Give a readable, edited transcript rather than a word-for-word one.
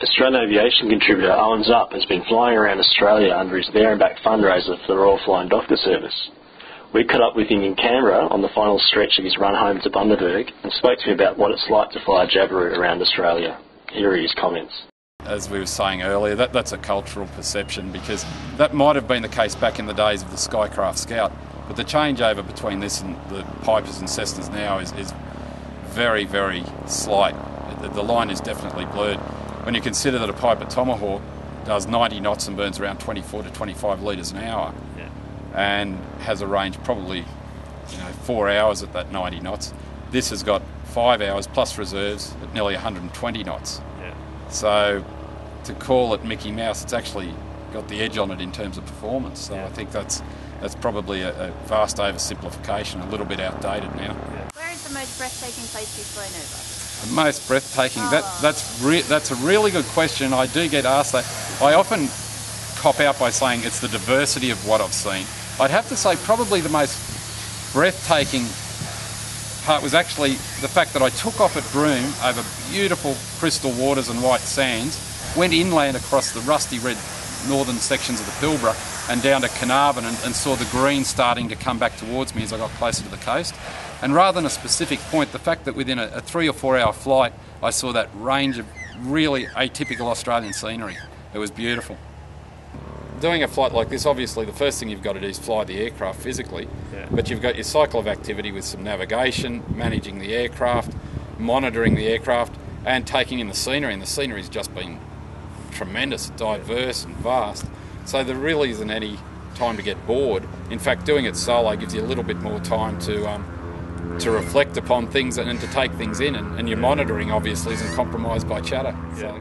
Australian Aviation contributor Owen Zupp has been flying around Australia under his There and Back fundraiser for the Royal Flying Doctor Service. We caught up with him in Canberra on the final stretch of his run home to Bundaberg and spoke to him about what it's like to fly a Jabiru around Australia. Here are his comments. As we were saying earlier, that's a cultural perception, because that might have been the case back in the days of the Skycraft Scout, but the changeover between this and the Pipers and Cessnas now is very, very slight. The line is definitely blurred. When you consider that a Piper Tomahawk does 90 knots and burns around 24 to 25 litres an hour, and has a range probably 4 hours at that 90 knots, this has got 5 hours plus reserves at nearly 120 knots. So to call it Mickey Mouse, it's actually got the edge on it in terms of performance. So I think that's probably a vast oversimplification, a little bit outdated now. Where is the most breathtaking place you've flown over? The most breathtaking? That's a really good question. I do get asked that. I often cop out by saying it's the diversity of what I've seen. I'd have to say probably the most breathtaking part was actually the fact that I took off at Broome over beautiful crystal waters and white sands, went inland across the rusty red northern sections of the Pilbara and down to Carnarvon and saw the green starting to come back towards me as I got closer to the coast. And rather than a specific point, the fact that within a 3 or 4 hour flight I saw that range of really atypical Australian scenery. It was beautiful. Doing a flight like this, obviously the first thing you've got to do is fly the aircraft physically, but you've got your cycle of activity with some navigation, managing the aircraft, monitoring the aircraft, and taking in the scenery. And the scenery's just been tremendous, diverse and vast. So there really isn't any time to get bored. In fact, doing it solo gives you a little bit more time to reflect upon things and to take things in, and your monitoring obviously isn't compromised by chatter. So